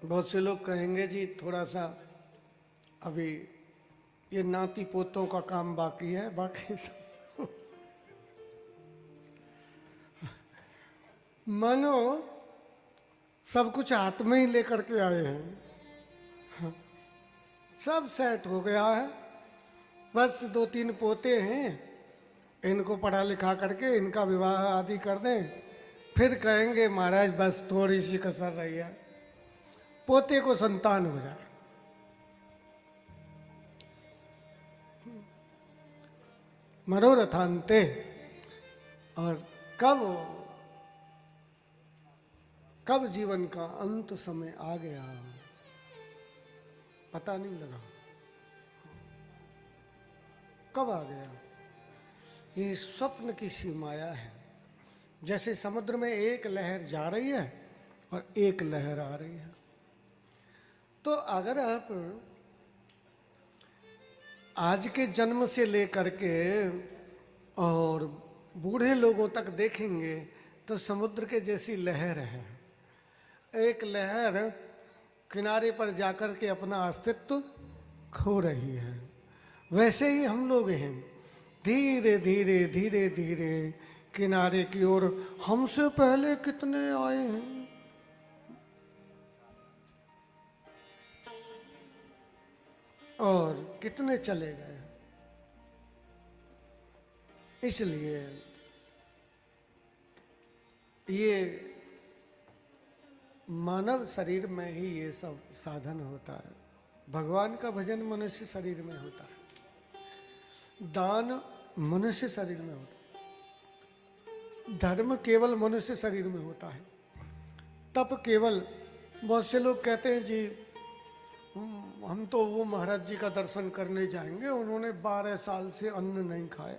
बहुत से लोग कहेंगे जी थोड़ा सा अभी ये नाती पोतों का काम बाकी है, बाकी सब मानो सब कुछ हाथ में ही लेकर के आए हैं, सब सेट हो गया है। बस 2-3 पोते हैं, इनको पढ़ा लिखा करके इनका विवाह आदि कर दें, फिर कहेंगे महाराज बस थोड़ी सी कसर रही है, पोते को संतान हो जाए। मनोरथान्ते, और कब जीवन का अंत समय आ गया पता नहीं लगा, कब आ गया। ये स्वप्न की सी माया है, जैसे समुद्र में एक लहर जा रही है और एक लहर आ रही है। तो अगर आप आज के जन्म से लेकर के और बूढ़े लोगों तक देखेंगे तो समुद्र के जैसी लहर है। एक लहर किनारे पर जाकर के अपना अस्तित्व खो रही है, वैसे ही हम लोग हैं, धीरे धीरे धीरे धीरे किनारे की ओर। हमसे पहले कितने आए हैं, और कितने चले गए। इसलिए ये मानव शरीर में ही ये सब साधन होता है। भगवान का भजन मनुष्य शरीर में होता है, दान मनुष्य शरीर में होता है, धर्म केवल मनुष्य शरीर में होता है, तप केवल। बहुत से लोग कहते हैं जी हम तो वो महाराज जी का दर्शन करने जाएंगे, उन्होंने 12 साल से अन्न नहीं खाया।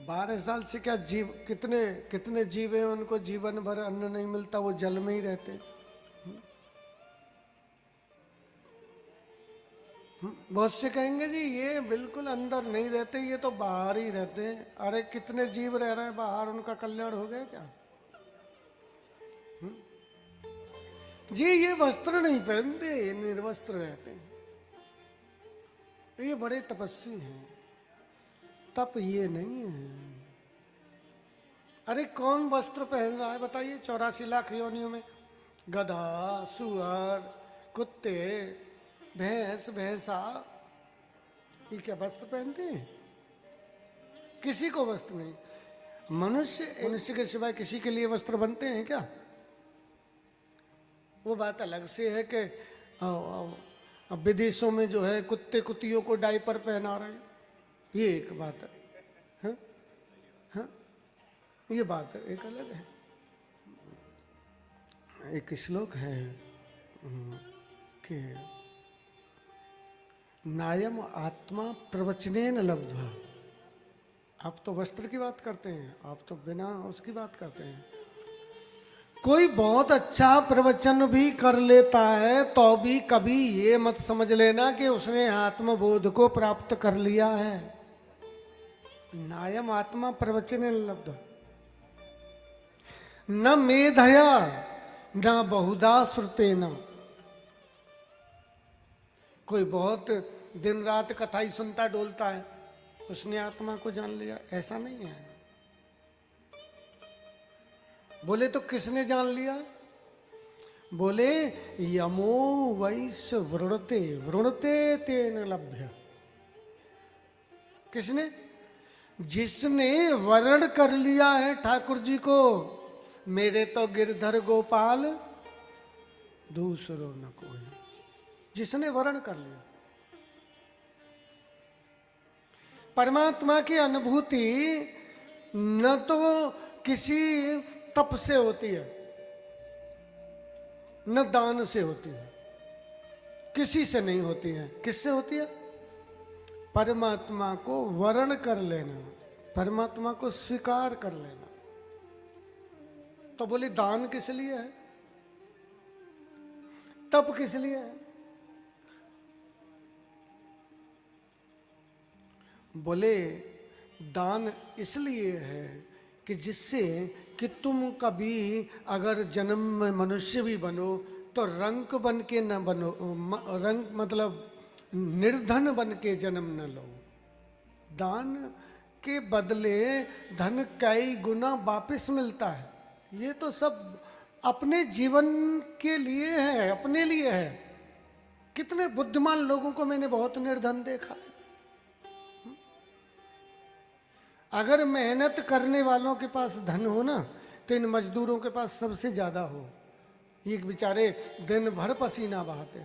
12 साल से क्या जीव, कितने जीव हैं उनको जीवन भर अन्न नहीं मिलता, वो जल में ही रहते। बहुत से कहेंगे जी ये बिल्कुल अंदर नहीं रहते, ये तो बाहर ही रहते हैं। अरे कितने जीव रह रहे हैं बाहर, उनका कल्याण हो गया क्या? जी ये वस्त्र नहीं पहनते, ये निर्वस्त्र रहते हैं, ये बड़े तपस्वी हैं। तप ये नहीं है। अरे कौन वस्त्र पहन रहा है बताइए? 84 लाख योनियों में गधा, सुअर, कुत्ते, भैंस, भैंसा, ये क्या वस्त्र पहनते हैं? किसी को वस्त्र नहीं। मनुष्य के सिवाय किसी के लिए वस्त्र बनते हैं क्या? वो बात अलग से है कि अब विदेशों में जो है कुत्ते कुत्तियों को डायपर पहना रहे हैं, ये एक बात है, हाँ? हाँ? ये बात एक अलग है। एक श्लोक है कि नायम आत्मा प्रवचनेन लब्ध्वा। आप तो वस्त्र की बात करते हैं, आप तो बिना उसकी बात करते हैं। कोई बहुत अच्छा प्रवचन भी कर लेता है तो भी कभी ये मत समझ लेना कि उसने आत्मबोध को प्राप्त कर लिया है। नायम आत्मा प्रवचन लब्ध न मेधया न बहुधा श्रुते न। कोई बहुत दिन रात कथा ही सुनता डोलता है, उसने आत्मा को जान लिया, ऐसा नहीं है। बोले तो किसने जान लिया? बोले यमो वैश्य वृणते वृणते तेन लभ्य। किसने? जिसने वर्ण कर लिया है ठाकुर जी को, मेरे तो गिरधर गोपाल दूसरो न कोई। जिसने वर्ण कर लिया, परमात्मा की अनुभूति न तो किसी तप से होती है न दान से होती है, किसी से नहीं होती है। किससे होती है? परमात्मा को वर्ण कर लेना, परमात्मा को स्वीकार कर लेना। तो बोले दान किस लिए है, तप किस लिए है? बोले दान इसलिए है कि जिससे कि तुम कभी अगर जन्म में मनुष्य भी बनो तो रंक बन के न बनो, रंक मतलब निर्धन बन के जन्म न लो। दान के बदले धन कई गुना वापस मिलता है। ये तो सब अपने जीवन के लिए है, अपने लिए है। कितने बुद्धिमान लोगों को मैंने बहुत निर्धन देखा। अगर मेहनत करने वालों के पास धन हो ना, तो इन मजदूरों के पास सबसे ज्यादा हो। ये बेचारे दिन भर पसीना बहाते।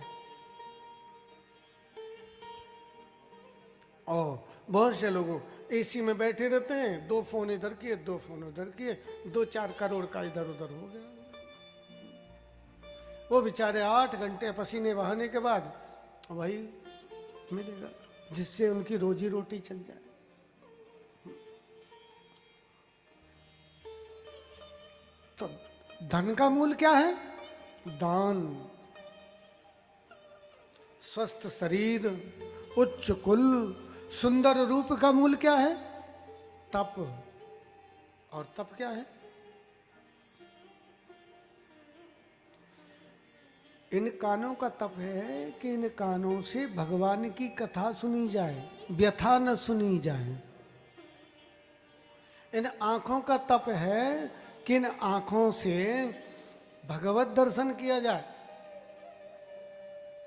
और बहुत से लोगों एसी में बैठे रहते हैं, 2 फोन इधर किए, 2 फोन उधर किए, 2-4 करोड़ का इधर उधर हो गया। वो बेचारे 8 घंटे पसीने बहाने के बाद वही मिलेगा जिससे उनकी रोजी रोटी चल जाए। तो धन का मूल क्या है? दान। स्वस्थ शरीर, उच्च कुल, सुंदर रूप का मूल क्या है? तप। और तप क्या है? इन कानों का तप है कि इन कानों से भगवान की कथा सुनी जाए, व्यथा न सुनी जाए। इन आंखों का तप है कि इन आंखों से भगवत दर्शन किया जाए।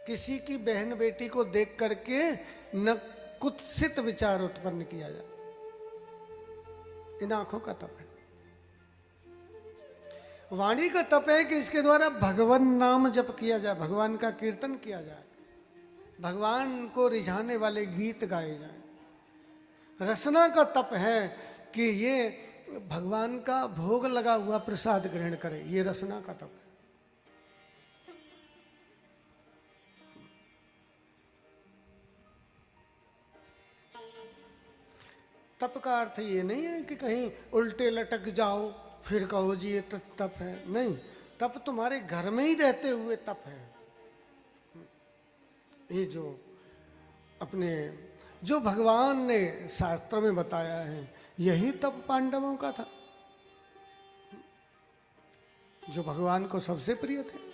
किसी की बहन बेटी को देख करके न कुत्सित विचार उत्पन्न किया जाए। इन आंखों का तप है। वाणी का तप है कि इसके द्वारा भगवान नाम जप किया जाए, भगवान का कीर्तन किया जाए, भगवान को रिझाने वाले गीत गाए जाए। रसना का तप है कि ये भगवान का भोग लगा हुआ प्रसाद ग्रहण करे, ये रसना का तप है। तप का अर्थ ये नहीं है कि कहीं उल्टे लटक जाओ फिर कहो जी ये तप है। नहीं, तप तुम्हारे घर में ही रहते हुए तप है। ये जो अपने जो भगवान ने शास्त्र में बताया है, यही तप पांडवों का था, जो भगवान को सबसे प्रिय थे।